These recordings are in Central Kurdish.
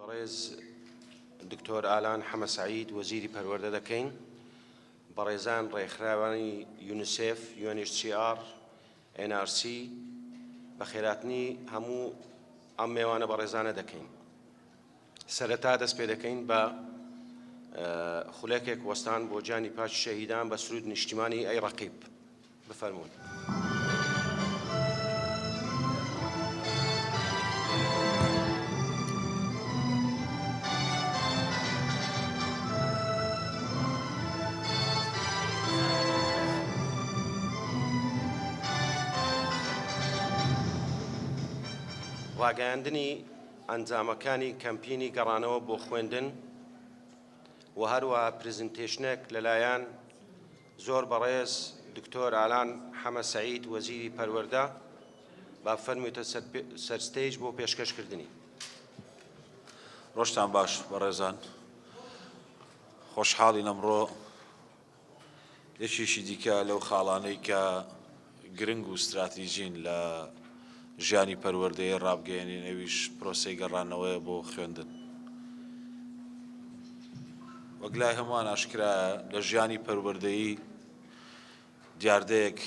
بەڕێز دکتۆر ئالان حەمە سەعید وەزیری پەروەردە دەکەین، بەڕێزان ڕێکخراوانی یونیسێف، UNHCR، NRC بە خێراتنی هەموو ئەم میوانە بەڕێزانە دەکەین. سەرەتا دەست پێ دەکەین بە خولەکێک وەستان بۆ جانی پاش شەهیدان بە سرود نیشتیمانی ئەی ڕەقیب. بفەرمونون. ڕاگەیاندنی ئەنجامەکانی کەمپینی گەڕانەوە بۆ خوێندن و هەروەها پرزنتێشنێک لەلایەن زۆر بەڕێز دکتۆر ئالان حەمە سەعید وەزیری پەروەردە با بفەرموویتە سەرستەیج بۆ پێشکەشکردنی. ڕۆژتان باش بەڕێزان، خۆشحاڵین ئەمڕۆ یەکێکی دیکە لەو خاڵانەی کە گرنگ و استراتیژین لە ژیانی پەروەردەیە ڕابگەیەنین، ئەویش پرۆسەی گەڕانەوەیە بۆ خوێندن. وەک لای هەمووان ئاشکرایە لە ژیانی پەروەردەیی دیاردەیەک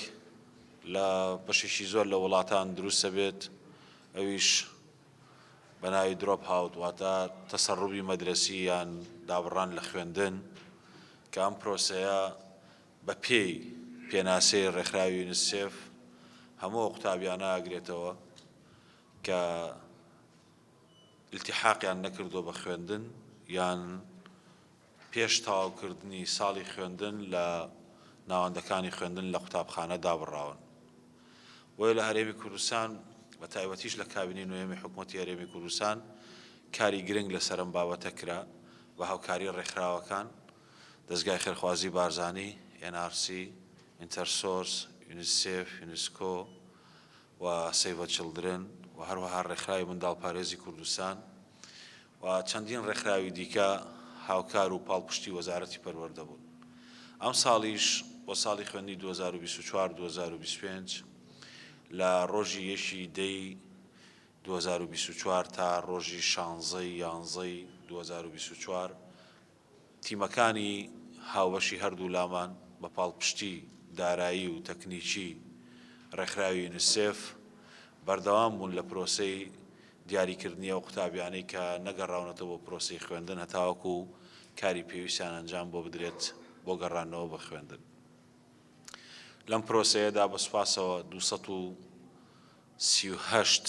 لە بەشێکی زۆر لە وڵاتان دروستە بێت، ئەویش بە ناوی درۆپ هاوت، واتە تەسەڕوبی مەدرەسی یان دابڕان لە خوێندن، کە ئەم پرۆسەیە بە پێی پێناسەی ڕێکخراوی یونیسێف هەموو قوتابیانە ئاگرێتەوە کە ئیلتیحاقیان نەکردووە بە خوێندن یان پێش تەواوکردنی ساڵی خوێندن لە ناوەندەکانی خوێندن لە قوتابخانە دابڕاون. وۆی لە هەرێمی کوردستان بە تایبەتیش لە کابینەی نوێمی حکوومەتی هەرێمی کوردستان کاری گرنگ لەسەر ئەم بابەتە کرا بە هاوکاری ڕێکخراوەکان، دەستگای خێرخوازی بارزانی، NRC، ئینتەرسۆرس، یونیسێف، یونسکۆ و سێڤ دە چڵدرن و هەروەها ڕێکخراوی منداڵپارێزی کوردستان و چەندین ڕێکخراوی دیکە هاوکار و پاڵپشتی وەزارەتی پەروەردە بوون. ئەم ساڵیش بۆ ساڵی خوێندنی 2024-2025 لە ڕۆژی 1/10/2024 تا ڕۆژی 16/11/2024 تیمەکانی هاوبەشی هەردوو لامان بە پاڵپشتی دارایی و تەکنیکی ڕێکخراوی یونیسێف بەردەوام بوون لە پرۆسەی دیاریکردنی ئەو قوتابیانەی کە نەگەڕاونەتەوە بۆ پرۆسەی خوێندن هەتاوەکو کاری پێویستیان ئەنجام بۆ بدرێت بۆ گەڕانەوە بە خوێندن. لەم پرۆسەیەدا بە سوپاسەوە 238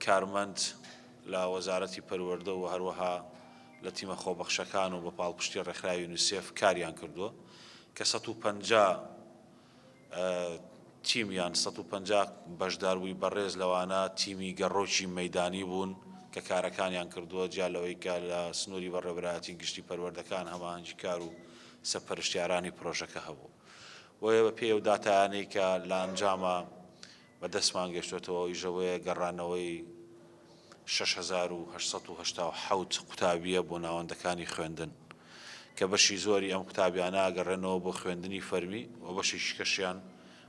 کارمەند لە وەزارەتی پەروەردە و هەروەها لە تیمە خۆبەخشەکان و بە پاڵپشتی ڕێکخراوی یونیسێف کاریان کردووە کە 150 تیمیان 150 بەشداربووی بەڕێز لەوانە تیمی گەڕۆکی مەیدانی بوون کە کارەکانیان کردووە، جا لەوەی کە لە سنووری بەڕێوەبەرایەتی گشتی پەروەردەکان هەماهەنگی کار و سەرپەرشتیارانی پرۆژەکە هەبوو. وەیە بە پێی ئەو داتایانەی کە لە ئەنجامە بەدەستمان گەشتوێتەوە ئیژەوەیە گەڕانەوەی 6887 قوتابیە بۆ ناوەندەکانی خوێندن کە بەشی زۆری ئەم قوتابیانە ئەگەڕێنەوە بۆ خوێندنی فەرمی و بەشێکی کەشیان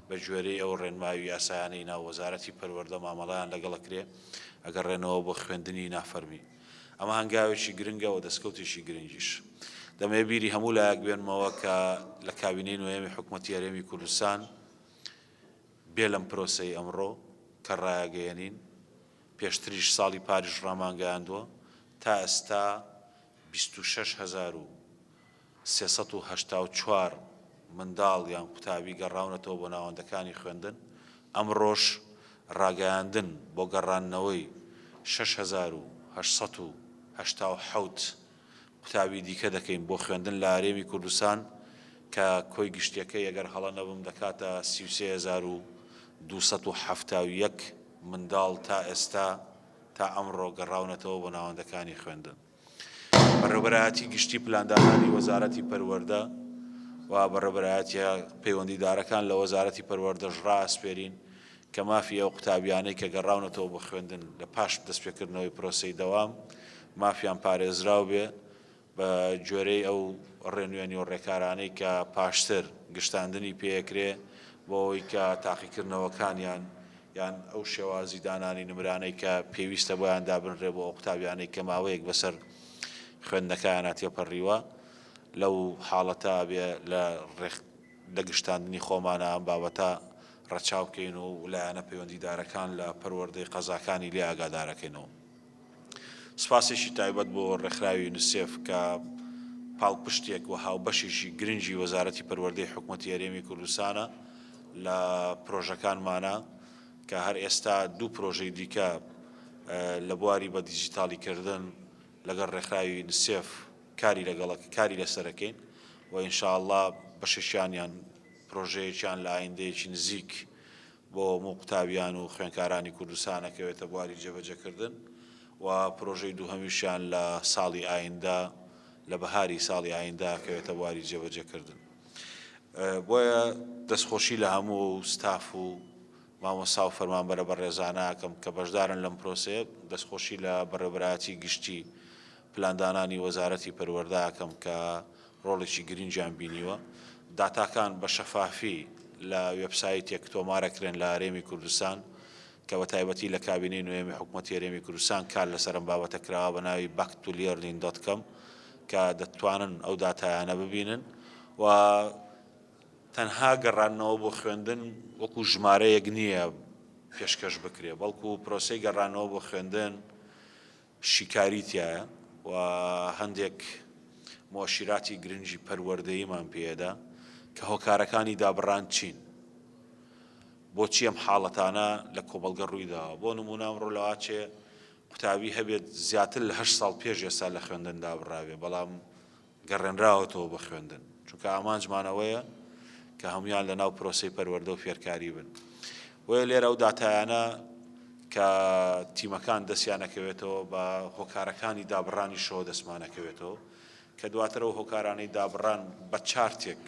بە گوێرەی ئەو ڕێنماوی یاسایانەی ناو وەزارەتی پەروەردە مامەڵەیان لەگەڵەکرێ ئەگەڕێنەوە بۆ خوێندنی نافەرمی. ئەمە هەنگاوێکی گرنگە و دەستکەوتێکی گرنگیش. دەمێ بیری هەموو لایەک بێنمەوە کە لە کابینەی نوێمی حکوومەتی هەرێمی کوردستان بێ لەم پرۆسەی ئەمڕۆ کە ڕایەگەیەنین پێشتریش ساڵی پاریش ڕامانگەیاندووە تا ئێستا 26384 منداڵ یان قوتابی گەڕاونەتەوە بۆ ناوەندەکانی خوێندن. ئەمڕۆژ ڕاگەیاندن بۆ گەڕانەوەی 6887 قوتابی دیکە دەکەین بۆ خوێندن لە هەرێمی کوردستان کە کۆی گشتیەکەی ئەگەر هەڵە نەبم دەکاتە 33271 منداڵ تا ئێستا تا ئەمڕۆ گەڕاونەتەوە بۆ ناوەندەکانی خوێندن. بەڕێوەبەرایەتی گشتی پلاندانانی وەزارەتی پەروەردە و بەڕێوەبەرایەتیە پەیوەندیدارەکان لە وەزارەتی پەروەردەش ڕائەسپێرین کە مافی ئەو قوتابیانەی کە گەڕاونەتەوە بۆ خوێندن لە پاش دەستپێکردنەوەی پرۆسەی دەوام مافیان پارێزراو بێ بە گوێرەی ئەو ڕێنوێنی و ڕێکارانەی کە پاشتر گشتاندنی پێکرێ بۆ ئەوەی کە تاقیکردنەوەکانیان یان ئەو شێوازی دانانی نمرانەی کە پێویستە بۆیان دابنرێ بۆ ئەو قوتابیانەی کە ماوەیەک بەسەر خوێندنەکەیان تێپەڕیوە لەو حاڵەتە بێ لە گشتاندنی خۆمانە ئەم بابەتە ڕەچاو بکەین و لایەنە پەیوەندیدارەکان لە پەروەردەی قەزاکانی لێ ئاگادارەکەینەوە. سپاسێکی تایبەت بۆ ڕێکخراوی یونیسێف کە پاڵپشتێک و هاوبەشێکی گرنگی وەزارەتی پەروەردەی حکوومەتی هەرێمی کوردستانە لە پرۆژەکانمانە کە هەر ئێستا دوو پرۆژەی دیکە لە بواری بە دیجیتاڵیکردن لەگەڵ ڕێکخراوی یونیسێف کاری لەسەرەکەین و ئینشاءڵڵا بەشێکیان پرۆژەیەکیان لە ئایندەیەکی نزیک بۆ هەموو قوتابیان و خوێندکارانی کوردستانەکەوێتە بواری جێبەجێکردن و پرۆژەی دووهەمیشیان لە ساڵی ئایندا لە بەهاری ساڵی ئایندا کەوێتە بواری جێبەجێکردن. بۆیە دەستخۆشی لە هەموو ستاف و مامۆستا و فەرمانبەرە بەڕێزانەکەم کە بەشدارن لەم پرۆسەیە، دەستخۆشی لە بەڕێوەبەرایەتی گشتی پلاندانانی وەزارەتی پەروەردەکەم کە ڕۆڵێکی گرنگیان بینیوە. داتاکان بە شەفافی لە وێبسایتێک تۆمارەکرێن لە هەرێمی کوردستان کە بە تایبەتی لە کابینەی نوێمی حکوومەتی هەرێمی کوردستان کار لەسەرم بابەتە کراوە بە ناوی backtolearning.com کە دەتوانن ئەو داتایانە ببینن و تەنها گەڕانەوە بۆ خوێندن وەکو ژمارەیەک نییە پێشکەش بکرێ، بەڵکو پرۆسەی گەڕانەوە بۆ خوێندن شیکاری تایە و هەندێک مؤشیراتی گرنگی پەروەردەییمان پێدا کە هۆکارەکانی دابڕان چین. بۆچی ئەم حاڵەتانە لە کۆمەڵگە ڕوویداوە؟ بۆ نمونە ئەمڕۆ لەواچێ قوتابی هەبێت زیاتر لە 8 ساڵ پێش ئێستا لە خوێندندا بڕاوێ، بەڵام گەڕێنراوەتەوە بە خوێندن، چونکە ئامانجمانەوەیە کە هەمویان لە ناو پرۆسەی پەروەردە و فێرکاری بن. وێ لێرە ئەو داتایانە کە تیمەکان دەستیانەکەوێتەوە بە هۆکارەکانی دابڕانی شەوە دەستمانەکەوێتەوە کە دواتر ئەو هۆکارانەی دابڕان بە چارتێک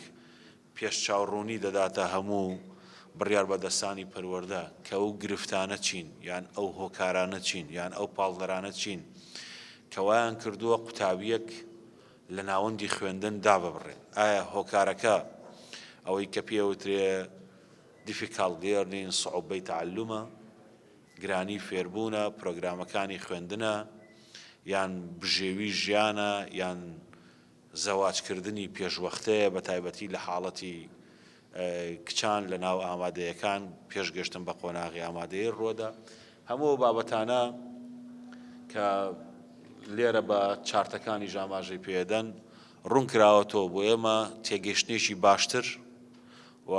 پێش چاوڕوونی دەداتە هەموو بڕیار بەدەستانی پەروەردە کە ئەو گرفتانە چین یان ئەو هۆکارانە چین یان ئەو پاڵدەرانە چین کە وایان کردووە قوتابیەک لە ناوەندی خوێندن داببڕێ. ئایا هۆکارەکە ئەوەی کە پێوترێ difficult learning سعوبەی تعلمە، گرانی فێربوونە، پرۆگرامەکانی خوێندنە، یان بژێوی ژیانە، یان زەواجکردنی پێشوەختەیە بە تایبەتی لە حاڵەتی کچان لە ناو ئامادەیەکان پێشگەشتن بە قۆناغی ئامادەیە ڕۆدا. هەموو بابەتانە کە لێرە بە چارتەکانی ژاماژەی پێدەن ڕوون کراوەتەوە بۆ ئێمە تێگەشتێکی باشتر و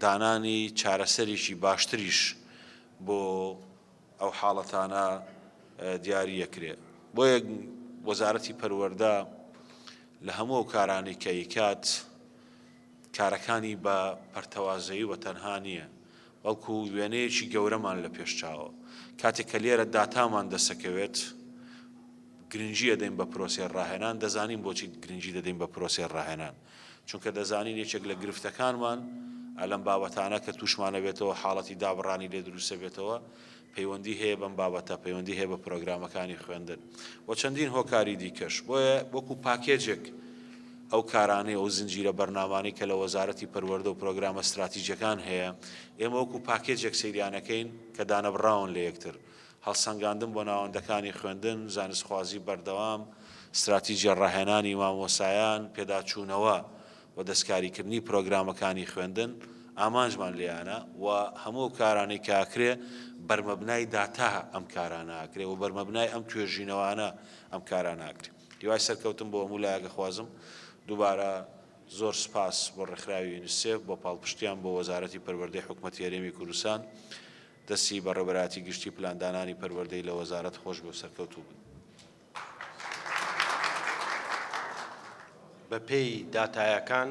دانانی چارەسەرێکی باشتریش بۆ ئەو حاڵەتانە دیاری یەکرێ. بۆیە وەزارەتی پەروەردە لە هەموو کارانی کە ئیکات کارەکانی بە پەرتەوازایی و تەنها نییە، بەڵکو وێنەیەکی گەورەمان لە پێشچاوە. کاتێک کە لێرە داتامان دەسەکەوێت گرنگی دەدەین بە پرۆسێ ڕاهێنان، دەزانین بۆچی گرنگی دەدەین بە پرۆسێ ڕاهێنان، چونکە دەزانین یەکێک لە گرفتەکانمان ئەلەم بابەتانە کە تووشمانە بێتەوە حاڵەتی دابڕانی لێ دروستە بێتەوە پەیوەندی هەیە بەم بابەتە، پەیوەندی هەیە بە پرۆگرامەکانی خوێندن و چەندین هۆکاری دیکەش. بۆیە وەکو پاکێجێک ئەو کارانەی ئەو زنجیرە بەرنامانەی کە لە وەزارەتی پەروەردە و پرۆگرامە استراتیجیەکان هەیە، ئێمە وەکو پاکێجێک سەیریانەکەین کە دانەبڕاون لە یەکتر، هەڵسەنگاندن بۆ ناوەندەکانی خوێندن، زانستخوازی بەردەوام، استراتیجیە ڕاهێنانی مامۆسایان، پێداچوونەوە و دەستکاریکردنی پرۆگرامەکانی خوێندن ئامانجمان لێیانە و هەموو کارانەی کاکرێ بەرمەبنای داتا ئەم کارانە ئاکرێ و بەرمەبنای ئەم توێژینەوانە ئەم کارانە ئاکرێ. هیوای سەرکەوتم بۆ هەموو لایەکە خوازم. دووبارە زۆر سپاس بۆ ڕێکخراوی یونیسێف بۆ پاڵپشتیان بۆ وەزارەتی پەروەردەی حکوومەتی هەرێمی کوردستان، دەستی بە ڕێبەرایەتی گشتی پلاندانانی پەروەردەی لە وەزارەت خۆش بۆ سەرکەوتوو بن. بە پێی داتایەکان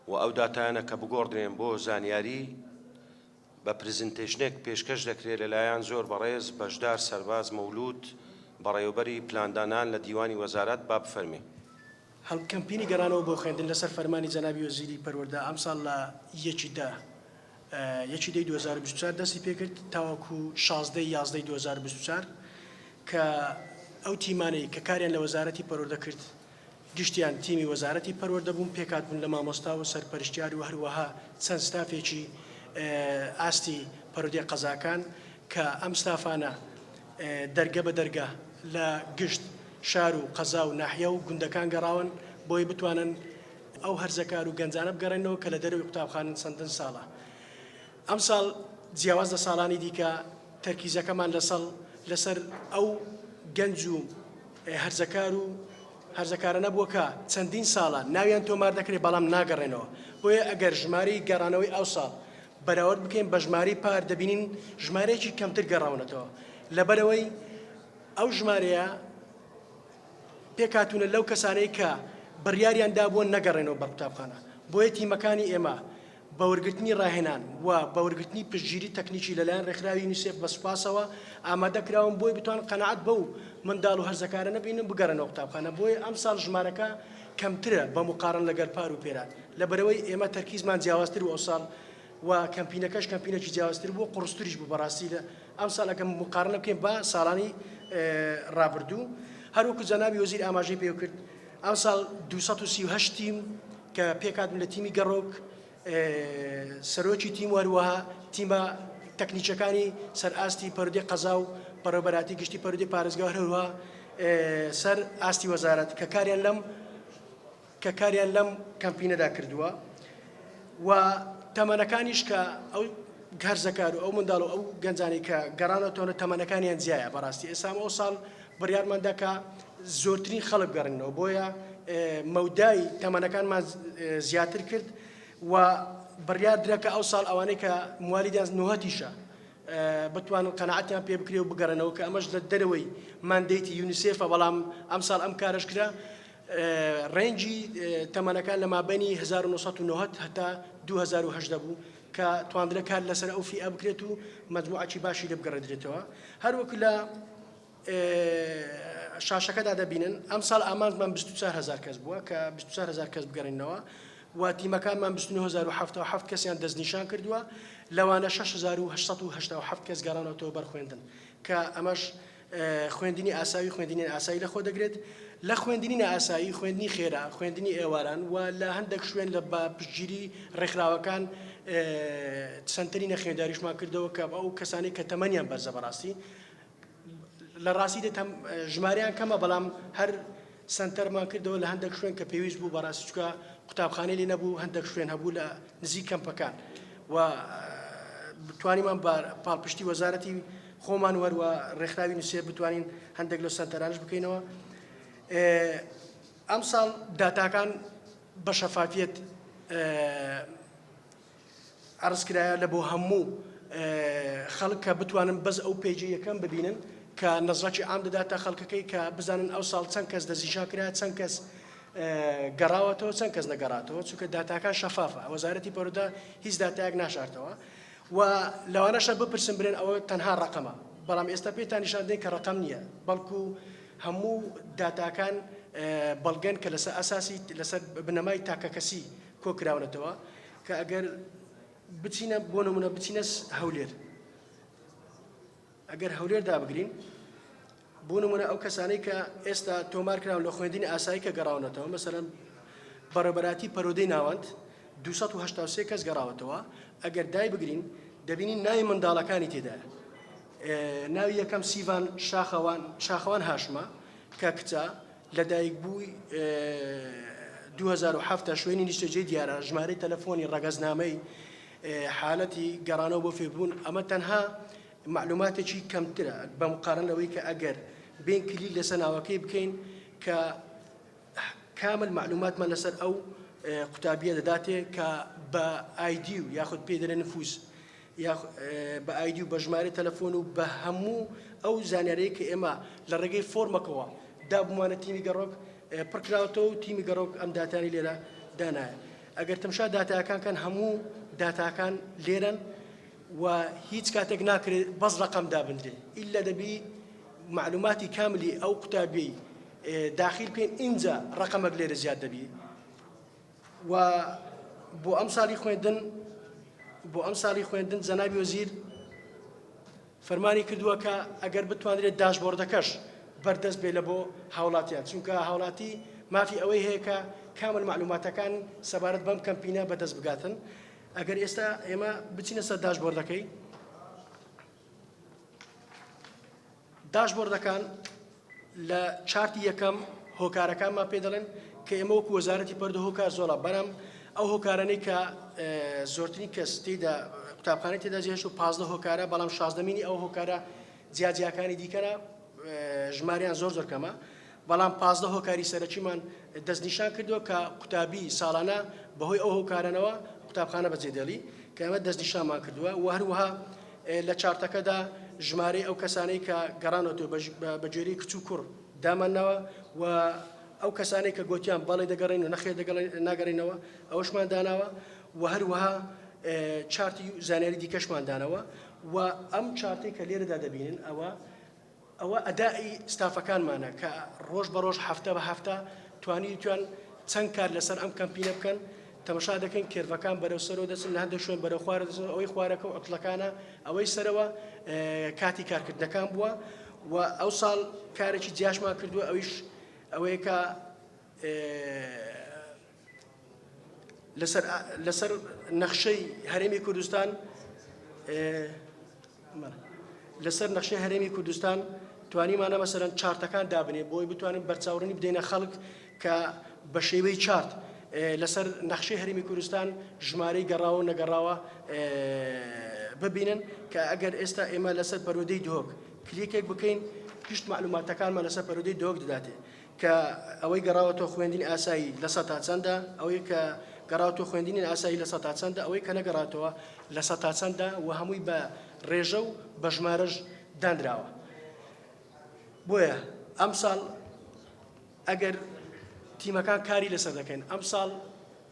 و ئەو داتایانە کە بگۆڕدرێن بۆ زانیاری بە پرزنتێشنێک پێشکەش دەکرێت لەلایەن زۆر بەڕێز بەشدار سەرباز مەولود بەڕێوەبەری پلاندانان لە دیوانی وەزارەت با بفەرمێ. هەڵکەمپینی گەڕانەوە بۆ خوێندن لەسەر فەرمانی جەنابی وەزیری پەروەردە ئەمساڵ لە یەکی دەی 2024 دەستی پێکرد تاوەکو 16/11 2024 کە ئەو تیمانەی کە کاریان لە وەزارەتی پەروەردە کرد گشتیان تیمی وەزارەتی پەروەردە بوون، پێکات بوون لە مامۆستا و سەرپەرشتیار و هەروەها چەند ستافێکی ئاستی پەرودەی قەزاکان کە ئەم ستافانە دەرگە بە دەرگە لە گشت شار و قەزا و ناحیە و گوندەکان گەڕاون بۆی بتوانن ئەو هەرزەکار و گەنجانە بگەڕێنەوە کە لە دەروی قوتابخانن چەندن ساڵە. ئەم ساڵ جیاواز لە ساڵانی دیکە تەرکیزەکەمان لەسەر ئەو گەنج و هەرزەکار و هەرزەکارە نەبووە کە چەندین ساڵە ناویان تۆمار دەکرێت بەڵام ناگەڕێنەوە. بۆیە ئەگەر ژمارەی گەڕانەوەی ئەو ساڵ بەراورد بکەین بە ژمارەی پار دەبینین ژمارەیەکی کەمتر گەڕاونەتەوە لەبەرەوەی ئەو ژمارەیە پێکاتونە لەو کەسانەی کە بڕیاریان دابووە نەگەڕێنەوە بەر قوتابخانە. بۆیە تیمەکانی ئێمە بەوەرگرتنی ڕاهێنان و بەوەرگرتنی پشتگیری تەکنیکی لەلایەن ڕێکخراوی یونیسێف بە سوپاسەوە ئامادەکراون بۆی بتوان قەنەعەت بەو منداڵ و هەرزەکارە نەبینن بگەڕێنەوە قوتابخانە. بۆیە ئەم ساڵ ژمارەکە کەمترە بە مقارن لەگەڵ پار و پێران لەبەرەوەی ئێمە تەرکیزمان جیاوازتر و ئەو ساڵ و کەمپینەکەش کەمپینێکی جیاوازتر بوو قڕستوریش بوو بەڕاستی لە ئەم ساڵەکە مقارنە بکەین بە ساڵانی ڕابردوو. هەروەکو جەنابی وەزیر ئاماژەی پێ کرد ئەم ساڵ 238 تیم کە پێکاتم لە تیمی گەڕۆک سەرۆکی تیم وەروەها تیمە تەکنیکەکانی سەر ئاستی پەرودەی قەزا و بەڕێوەبەراتی گشتی پەرودەی پارێزگا هەروەها سەر ئاستی وەزارەت کە کاریان لەم کەمپینەدا کردووە و تەمەنەکانیش کە ئەو هەرزەکار و ئەو منداڵ و ئەو گەنجانی کە گەڕانەوە تەمەنەکانیان جیایە بەڕاستی. ئێستا ئەو ساڵ بڕیارماندا کە زۆرترین خەڵک گەڕێنەوە بۆیە مەودای تەمەنەکانمان زیاتر کرد و بڕیار درا کە ئەو ساڵ ئەوانەی کە موالیدیان نوهەتیشە بتوانن قەنەعەتیان پێ بکرێ و بگەڕێنەوە کە ئەمەش لە دەرەوەی ماندەیتی یونیسێفە بەڵام ئەم ساڵ ئەم کارش کرا ڕێنجی تەمەنەکان لە مابەینی 1990 هەتا 2010 بوو کە توانرە کار لەسەر ئەو فیئە بکرێت و مەجموعەکی باشی لێ بگەڕێدرێتەوە. هەروەکو لە شاشەکەدا دەبینن ئەم ساڵ ئامانجمان 24,000 کەس بووە کە 24,000 کەس بگەڕێنەوە و تیمەکانمان 29,077 کەسیان دەستنیشان کردووە لەوانە 6,887 کەس گەڕانەوەتەوە بەرخوێندن کە ئەمەش خوێندنی ئاسایی خوێندنی ئاسایی لەخۆ دەگرێت. لە خوێندنی ئاسایی خوێندنی خێرا خوێندنی ئێواران و لە هەندێک شوێن لە پشتگیری ڕێکخراوەکان چەندترینە خوێنداریشمان کردەوە کە ئەو کەسانی کە تەمەنیان بەرزە بەڕاستی لە ڕاستی ژماریان کەمە بەڵام هەر سنتەرمان کردەوە لە هەندێک شوێن کە پێویست بوو بەڕاستی چکە قوتابخانەی لێ نەبوو هەندێک شوێن هەبوو لە نزیک کەمپەکان و بتوانیمان بە پاڵپشتی وەزارەتی خۆمان وەروە ڕێکخراوی یونیسێف بتوانین هەندێک لە سنتەرانش بکەینەوە. ئەم ساڵ داتاکان بە شەفافیت عرضکرایە لە بۆ هەموو خەڵک کە بتوانن بەس ئەو پێیجی یەکەم ببینن کە نەزڕەکی عام دەداتە خەڵکەکەی کە بزانن ئەو ساڵ چەند کەس دەستنیشان کرا چەند کەس گەڕاوەتەوە چەند کەس نەگەڕاتەوە چونکە داتاکان شەفافە وەزارەتی پەروەردە هیچ داتایەک ناشارتەوە و لەوانەشە بپرسن برێن ئەوە تەنها ڕقەمە بەڵام ئێستا پێتان نیشان دەین کە ڕقەم نییە بەڵکو هەموو داتاکان بەڵگەن کە لەسەر ئەساسی لەسەر بنەمای تاکە کەسی کۆکراونەتەوە کە ئەگەر بچینە بۆ نمونە بچینە هەولێر ئەگەر هەولێر دابگرین بۆ نمونە ئەو کەسانەی کە ئێستا تۆمار کراون لە خوێندنی ئاسایی کە گەڕاونەتەوە مەسەلەن بەڕێوەبەراتی پەرۆدەی ناوەند 283 کەس گەڕاوەتەوە ئەگەر دای بگرین دەبینین ناوی منداڵەکانی تێدایە ناوی یەکەم سیڤان شاخەوان هاشمە کە کچە لەدایک بووی 2007 شوێنی نیشتەجێی دیارە ژمارەی تەلەفۆنی ڕەگەزنامەی حالەتی گەڕانەوە بۆ فێبوون ئەمە تەنها معلوماتێکی کەمترە بە مقارن لەوەی کە ئەگەر بین کلیل لەسەر ناوەکەی بکەین کە کامل معلوماتمان لەسەر ئەو قوتابیە دەداتێ کە بە ئایدی و یاخود پێدرە نفوس بە ئایدی و بە ژمارە تەلەفۆن و بە هەموو ئەو زانیارەیە کە ئێمە لە ڕێگەی فۆرمەکەوە دابمانە تیمی گەڕۆک پڕکراوەتەوە و تیمی گەڕۆک ئەم داتانی لێرە دانایە ئەگەر تەمشا داتاکان کەن هەموو داتاکان لێرن و هیچ کاتێک ناکرێت بەس ڕقم دابندرێ ئیلا دەبی معلوماتی کاملی ئەو قوتابی داخل بکەین ئینجا ڕقەمەک لێرە زیاد دەبی و بۆ ئەم ساڵی خوێندن جەنابی وەزیر فەرمانی کردووە کە ئەگەر بتوانرێت داشبۆردەکەش بەردەست بێ لە بۆ هاوڵاتیان چونکە هاوڵاتی مافی ئەوەی هەیە کە کامل معلوماتەکان سەبارەت بەم کەمپینە بەدەست بگاتن ئەگەر ئێستا ئێمە بچینە سەر داشبۆردەکەی داشبۆردەکان لە چارتی یەکەم هۆکارەکانمان پێ دەڵێن کە ئێمە وەکو وەزارەتی پەروەردە هۆکار زۆڵە بەرەم ئەو هۆکارانەی کە زۆرترین کەس تێدا قوتابخانەی تێدا جێهێشت و 15 هۆکارە بەڵام 16مینی ئەو هۆکارە جیاجیاکانی دیکەرە ژماریان زۆر کەمە بەڵام 15 هۆکاری سەرەکیمان دەستنیشان کردووە کە قوتابی ساڵانە بەهۆی ئەو هۆکارانەوە قوتابخانە بەجێدێڵی کە ئەمە دەستنیشانمان کردووە و هەروەها لە چارتەکەدا ژمارەی ئەو کەسانەی کە گەڕانەوە بەجێری کچ و کوڕ دامانەوە و ئەو کەسانەی کە گوتیان بەڵێ دەگەڕین و نەخێ ناگەڕینەوە ئەوەشمان داناوە و هەروەها چارتی زانیاری دیکەشمان دانەوە و ئەم چارتەی کە لێرەدا دەبینن ئەوە ئەدائی ستافەکانمانە کە ڕۆژ بە ڕۆژ هەفتە بە هەفتە توانیتوان چەند کار لەسەر ئەم کەمپینە بکەن تەماشا دەکەن کێرڤەکان بەرەو سەرەوە دەچن لە هەندێک شوێن بەرەو خوارە دەچن ئەوەی خوارەکە و عوتڵەکانە ئەوەی سەرەوە کاتی کارکردنەکان بووە و ئەو ساڵ کارێکی جیاشمان کردووە ئەوەیە کە لەسەر نەخشەی هەرێمی کوردستان لەسەر نەخشەی هەرێمی کوردستان توانیمانە مەسەرەن چارتەکان دابنێ بۆی بتوانین بەرچاوڕنی بدەینە خەڵک کە بە شێوەی چارت لەسەر نەخشەی هەرێمی کوردستان ژمارەی گەڕاوە و نەگەڕاوە ببینن کە ئەگەر ئێستا ئێمە لەسەر پەرۆدەی دۆک کلیکێک بکەین پشت معلوماتەکانمان لەسەر پەرۆدەی دۆک دەداتێ کە ئەوەی گەڕاوەتەوە خوێندنی ئاسایی لە سە تا چەندە ئەوەی کە گەڕاوەتەوە خوێندنی ئاسایی لە سە تا چەندە ئەوەی کە نەگەڕاتەوە لە سە تا چەندە و هەمووی بە ڕێژە و بە ژمارەش دانراوە بۆیە ئەم ساڵ ئەگەر تیمەکان کاری لەسەر دەکەین ئەم ساڵ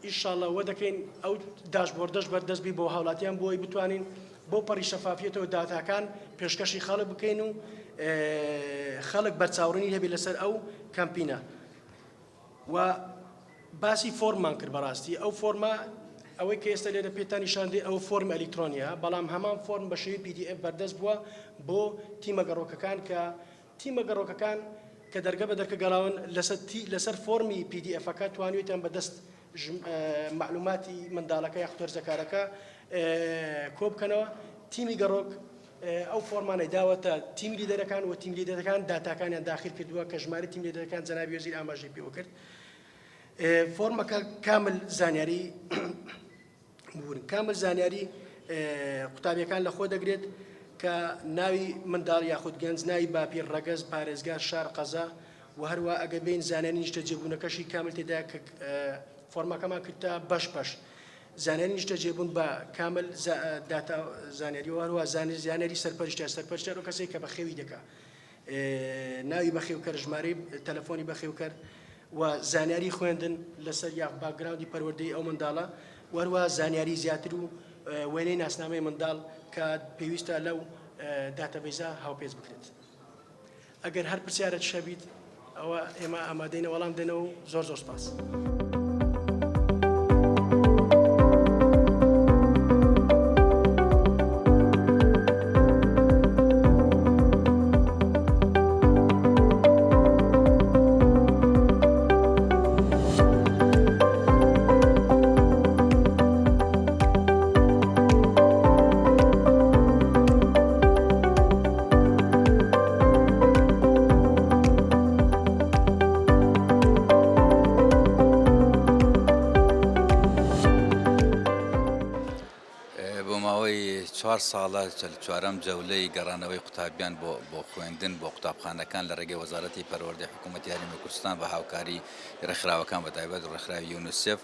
ئیشاڵڵە وە دەکەین ئەو داشبۆردەش بەردەستبی بۆ هاوڵاتیان بۆی بتوانین بۆ پەڕی شەفافیەتەوە داتاکان پێشکەشی خەڵک بکەین و خەڵک بەرچاوڕنی هەبێت لەسەر ئەو کەمپینە و باسی فۆرممان کرد بەڕاستی ئەو فۆرمە ئەوەی کە ئێستا لێرە پێتان نیشاندێ ئەو فۆرم ئەلیکترۆنیە بەڵام هەمان فۆرم بە شێوەی PDF بەردەست بووە بۆ تیمە گەڕۆکەکان کە تیمە گەڕۆکەکان کە دەرگە بە دەرکە گەڕاون لەسەر فۆرمی PDFەکە توانوێتیان بەدەست معلوماتی منداڵەکە یا قوتوەرزەکارەکە کۆ بکەنەوە تیمی گەڕۆک ئەو فۆرمانەی داوەتە تیم لیدەرەکان و تیم لیدەرەکان داتاکانیان داخل کردووە کە ژمارە تیم لیدەرەکان جەنابی وەزیر ئاماژەی پێوە کرد فۆرمەکە کامل زانیاری کامل زانیاری قوتابیەکان لە خۆ دەگرێت کە ناوی منداڵ یاخود گەنج ناوی باپیر ڕەگەز پارێزگار شار قەزا و هەروە ئەگە بین زانیاری نیشتە جێبوونەکەشی کامل تێدا کە فۆرمەکەمان کردە بەش زانیاری نیشتە جێبوون بە کامل داتا زانیاری و هەروە زانیاری سەرپەرشتیان و کەسێک کە بەخێوی دەکا ناوی بەخێوکەر ژمارەی تەلەفۆنی بەخێوکەر و زانیاری خوێندن لەسەر یا باکگراوندی پەروەردەی ئەو منداڵە و هەروە زانیاری زیاتر و وێنەی ناسنامەی منداڵ کە پێویستە لەو داتەبەیزە هاوپێچ بکرێت ئەگەر هەر پرسیارەت شەبیت ئەوە ئێمە ئامادەینە وەڵام دێنەوە و زۆر سپاس. ساڵە چوارەم جەولەی گەڕانەوەی قوتابیان بۆ خوێندن بۆ قوتابخانەکان لە ڕێگەی وەزارەتی پەروەردەی حکوومەتی هەرێمی کوردستان بە هاوکاری ڕێکخراوەکان بە تایبەت ڕێکخراوی یونیسف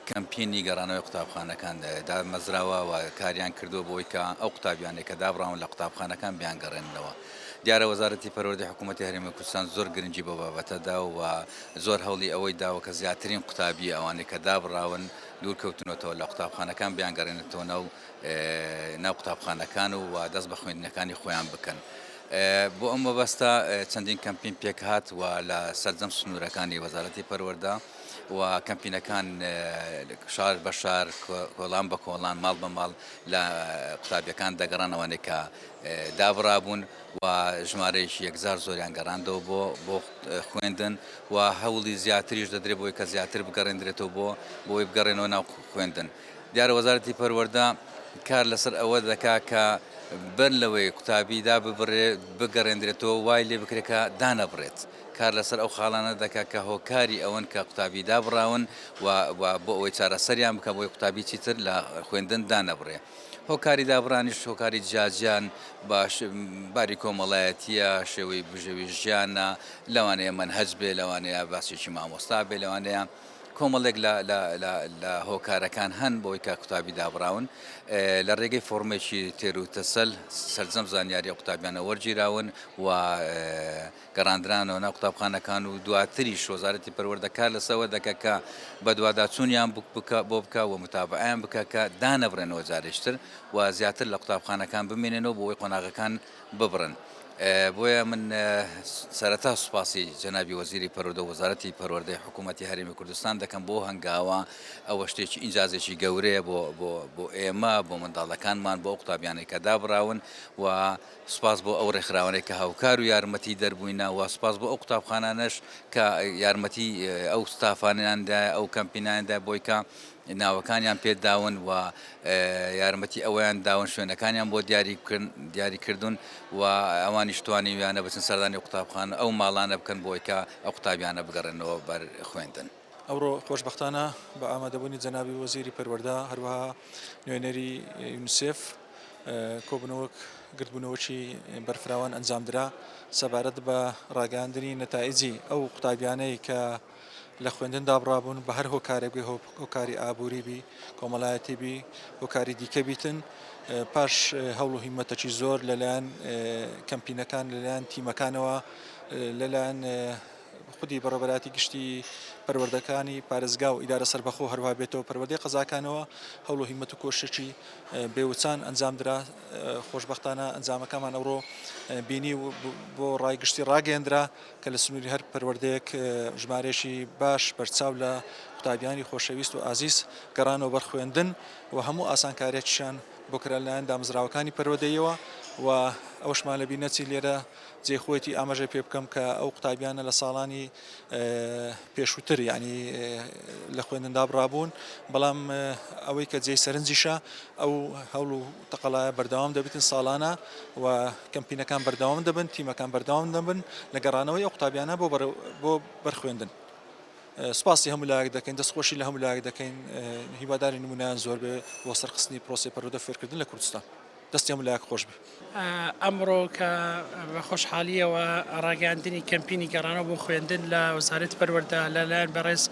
کەمپینی گەڕانەوەی قوتابخانەکان دامەزراوە و کاریان کردو بۆی کە ئەو قوتابیانێک کە دابڕاون لە قوتابخانەکان بیان گەڕێنەوە. دیارە وەزارەتی پەروەردەی حکوومەتی هەرێمی کوردستان زۆر گرنگی بۆ بابەتەدا و زۆر هەوڵی ئەوەی داوە کە زیاترین قوتابی ئەوانەی کە دابڕاون دوورکەوتنەوە لە قوتابخانەکان بیان گەڕێنێتەوە ناو قوتابخانەکان و دەست بە خوێندنەکانی خۆیان بکەن. بۆ ئەم مەبەستە چەندین کەمپین پێک هات و لە سەرجەم سنوورەکانی وەزارەتی پەروەردە و کەمپینەکان شار بە شار کۆڵان بە کۆڵان ماڵ بە ماڵ لە قوتابیەکان دەگەڕانەوەی کە دابڕابوون و ژمارەیەکی 1000 زۆریان گەڕاندەوە بۆ خوێندن و هەوڵی زیاتریش دەدرێت بۆی کە زیاتر بگەڕێنرێتەوە بۆی بگەڕێنەوە ناو خوێندن. دیارە وەزارەتی پەروەردە کار لەسەر ئەوە دەکا کە بەر لەوەی قوتابیدا بگەڕێنرێتەوە وای لێ بکرێتکە دانەبڕێت کار لەسەر ئەو خاڵانە دەکا کە هۆکاری ئەوەن کە قوتابی دابڕاون و بۆ ئەوەی چارەسەریان بکە بۆی قوتابی چیتر لە خوێندن دانەبڕێ هۆکاری دابڕانیش هۆکاری جیاجیان باش باری کۆمەڵایەتیە شێوەی بژەوی ژیانە لەوانەیە منهەج بێ لەوانەیە باسێکی مامۆستا بێ لەوانەیە کۆمەڵێک لە هۆکارەکان هەن بۆی کە قوتابی دابراون لە ڕێگەی فۆرمێکی تێر و تەسەل سەرجەم زانیاری قوتابیانە وەرگیراون و گەڕاندرانەوە ناو قوتابخانەکان و دواتریش وەزارەتی پەروەردەکار لەسەوە دەکە کە بە دوواداچوونیان بۆ بکە و متابعیان بکە کە دانەبڕێنەوە جارێشتر و زیاتر لە قوتابخانەکان بمێنێنەوە بۆ ئەوەی قۆناغەکان ببڕن. بۆیە من سەرەتا سوپاسی جەنابی وەزیری پەروەردە و وەزارەتی پەروەردەی حکوومەتی هەرێمی کوردستان دەکەم بۆ هەنگاوە ئەوە شتێکی ئینجازێکی گەورەیە بۆ ئێمە بۆ منداڵەکانمان بۆ قوتابیانەی کە دابراون و سوپاس بۆ ئەو ڕێکخراوانەی کە هاوکار و یارمەتی دەربووینە و سوپاس بۆ ئەو قوتابخانانەش کە یارمەتی ئەو ستافانیاندا ئەو کەمپینیاندا بۆی کە ناوەکانیان پێداون و یارمەتی ئەویان داون شوێنەکانیان بۆ دیاریکردون و ئەوانی شتوانی ویانە بچن سەردانی قوتابخانە ئەو ماڵانە بکەن بۆی کە ئەو قوتابیانە بگەڕێنەوە بەر خوێندن. ئەوڕۆ خۆشبەختانە بە ئامادەبوونی جەنابی وەزیری پەروەردە هەروەها نوێنەری یونیسف کۆبنەوەک گرتبوونەوەکی بەرفراوان ئەنجامدرا سەبارەت بە ڕاگەاندنی نەتائیجی ئەو قوتابیانەی کە لە خوێندن دابڕابوون بە هەر هۆکارێک بێ هۆکاری ئابووری بی کۆمەڵایەتی بی هۆکاری دیکە بیتن پاش هەوڵ و هیمەتەکی زۆر لەلایەن کەمپینەکان لەلایەن تیمەکانەوە لەلایەن خودی بەڕێوەبەراتی گشتی پەروەردەکانی پارێزگا و ئیدارە سەربەخۆ هەروە بێتەوە پەروەردەی قەزاکانەوە هەوڵ و هیمەت و کۆشتێکی بێوچان ئەنجامدرا خۆشبەختانە ئەنجامەکەمان ئەوڕۆ بینی بۆ ڕایگشتی ڕاگەیەندرا کە لە سنووری هەر پەروەردەیەک ژمارەیەکی باش بەرچاو لە قوتابیانی خۆشەویست و ئازیز گەڕانەوە بەرخوێندن و هەموو ئاسانکاریەکیشان بۆ کرا لەلایەن دامەزراوەکانی پەروەردەیەوە و ئەوشمان لە بینەچی لێرە جێخۆیەتی ئاماژە پێ بکەم کە ئەو قوتابیانە لە ساڵانی پێشووتر ینی لە خوێندندا بڕابوون بەڵام ئەوەی کە جێی سەرنجیشە ئەو هەوڵ و تەقەڵایە بەردەوام دەبێتن ساڵانە و کەمپینەکان بەردەوام دەبن تیمەکان بەردەوام دەبن لە گەڕانەوەی ئەو قوتابیانە بۆ بەرخوێندن. سپاسی هەموو لایەک دەکەین دەستخۆشی لە هەموو لایەک دەکەین هیواداری نمونیان زۆر بێ بۆ سەرخستنی پرۆسی پەروەردە فێرکردن لە کوردستان. دەستی هەموو لایەک خۆش بێ. ئەمڕۆ کە بە خۆشحالیەوە ڕاگەاندنی کەمپینی گەڕانەوە بۆ خوێندن لە وەزارەتی پەروەردە لەلایەن بەڕێز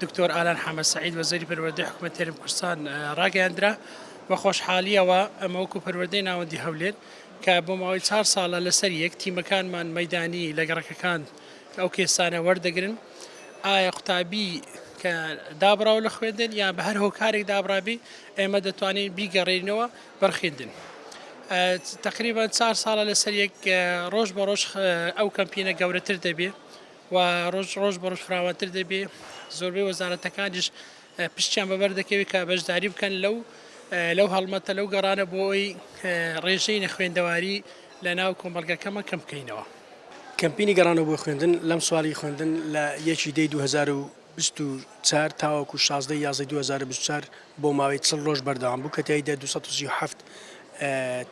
دکتۆر ئالان حەمەد سەعید وەزیری پەروەردەی حکوومەتی هەرێمی کوردستان ڕاگەاندرا بە خۆشحالیەوە ئەمە وەکو پەروەردەی ناوەندی هەولێر کە بۆ ماوەی 4 ساڵە لەسەر یەک تیمەکانمان مەیدانی لە گەڕەکەکان ئەو کێسانە وەردەگرن ئایا قوتابی کە دابراوە لە خوێندن یان بە هەر هۆکارێک دابرابی ئێمە دەتوانین بیگەڕێنەوە بەرخێندن. تقریبا 4 ساڵە لەسەر یەک ڕۆژ بە ڕۆژ ئەو کەمپینە گەورەتر دەبێ و ڕۆژ بە ڕۆژ فراوانتر دەبێ زۆربەی وەزارەتەکانیش پشتیان بەبەر دەکەوێت کە بەشداری بکەن لەو هەڵمەتە لەو گەڕانە بۆ ئەوی ڕێژەی نەخوێندەواری لە ناو کۆمەڵگەکەمە کەم بکەینەوە. کەمپینی گەڕانەوە بۆ خوێندن لەم سوالی خوێندن لە 2024 تاوەکو 16 یازدەی 2024 بۆ ماوەی 40 ڕۆژ بەردەوام بوو کە تیایدا 237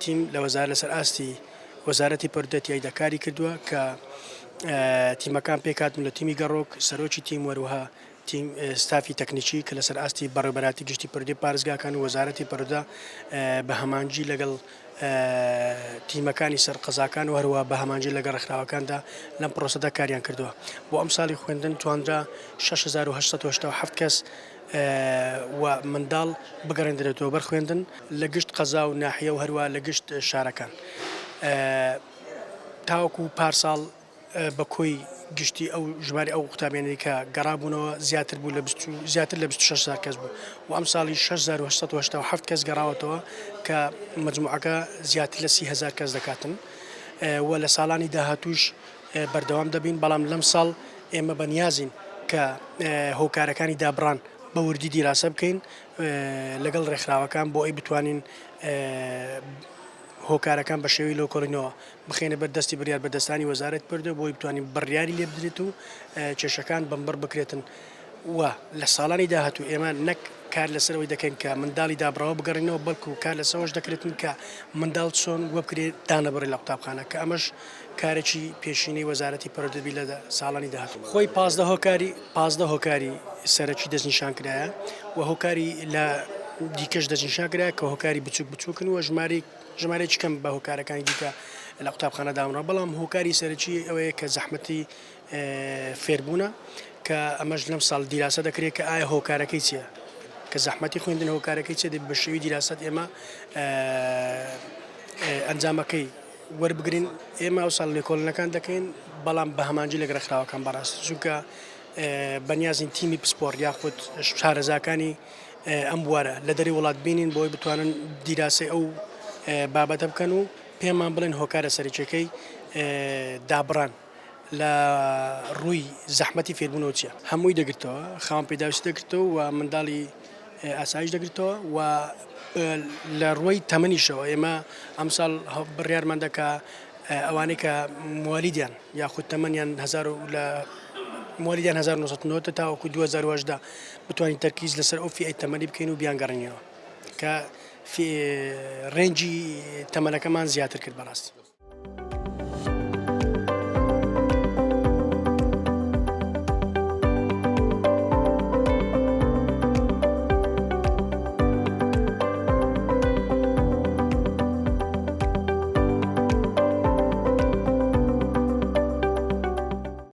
تیم لە وەزارە لەسەر ئاستی وەزارەتی پەروەردە دەکاری کردووە کە تیمەکان پێکاتن لە تیمی گەڕۆک سەرۆکی تیم وەروها تیم ستافی تەکنیکی کە لەسەر ئاستی بەڕێوەبەراتی گشتی پەروەردەی پارێزگاکان و وەزارەتی پەروەردە بە هەمانجی لەگەڵ تیمەکانی سەر قەزاکان و هەروە بە هەمانجی لەگەڵ ڕێکخراوەکاندا لەم پرۆسەدا کاریان کردووە بۆ ئەم ساڵی خوێندن توانرا 6887 کەس و منداڵ بگەڕێنرێتەوە بەرخوێندن لە گشت قەزا و ناحیە و هەروە لە گشت شارەکان تاوەکو پارساڵ بە کۆی گشتی ئەو ژماری ئەو قوتابیانی کە گەڕابوونەوە زیاتر بوو زیاتر لە 26,000 کەس بوو و ئەم ساڵی 6887 کەس گەڕاوەتەوە کە مجموعەکە زیاتر لە 30,000 کەس دەکاتن و لە ساڵانی داهاتوش بەردەوام دەبین بەڵام لەم ساڵ ئێمە بەنیازین کە هۆکارەکانی دابڕان بە وردی دیراسە بکەین لەگەڵ ڕێکخراوەکان بۆ ئەی بتوانین هۆکارەکان بە شێوی لۆکۆڵینەوە بخێنە بەردەستی بڕیار بەدەستانی وەزارەتی پەروەردە بۆی بتوانین بڕیاری لێ بدرێت و کێشەکان بەمبەر بکرێتن و لە ساڵانی داهاتوو ئێمە نەک کار لەسەرەوەی دەکەن کە منداڵی دابڕەوە بگەڕینەوە بەڵکو کار لەسەوەش دەکرێتن کە منداڵ چۆن وە بکرێت دانەبڕی لە قوتابخانە کە ئەمەش کارێکی پێشینەی وەزارەتی پەروەردەبی لە ساڵانی داهاتوو خۆی 15 هۆکاری سەرەکی دەستنیشان کرایە و هۆکاری لە دیکەش دەستنیشان کرایە کە هۆکاری بچووکن و ژمارەی کەم بە هۆکارەکانی دیکە لە قوتابخانە دامڕە بەڵام هۆکاری سەرەکی ئەوەیە کە زەحمەتی فێربوونە کە ئەمەش لەم ساڵ دیراسە دەکرێت کە ئایا هۆکارەکەی چییە کە زەحمەتی خوێندن هۆکارەکەی چێ بە شێوی دیراست ئێمە ئەنجامەکەی وەربگرین ئێمە ئەو ساڵ لێکۆڵنەکان دەکەین بەڵام بە هەمانجی لەگە ڕێکخراوەکان بەڕاست چونکە بەنیازین تیمی پسپۆرت یاخود شارەزاکانی ئەم بوارە لە دەری وڵات بینین بۆی بتوانن دیراسی ئەو بابەتە بکەن و پێمان بڵێن هۆکارە سەرچەکەی دابڕان لە ڕووی زەحمەتی فێربوونەوە چیە هەمووی دەگرتەوە خاوەن پێداویستی دەگرتەوە و منداڵی ئاسایش دەگرێتەوە و لە ڕووی تەمەنیشەوە ئێمە ئەم ساڵ بڕیارمان دەکا ئەوانەی کە موالیدیان یاخود تەمەنیان موالیدیان 1990 تاوەکو 2010 بتوانین تەرکیز لەسەر ئەو فئەی تەمەنی بکەین و بیان گەڕێنەوە کە ڕێنجی تەمەنەکەمان زیاتر کرد بەڕاستی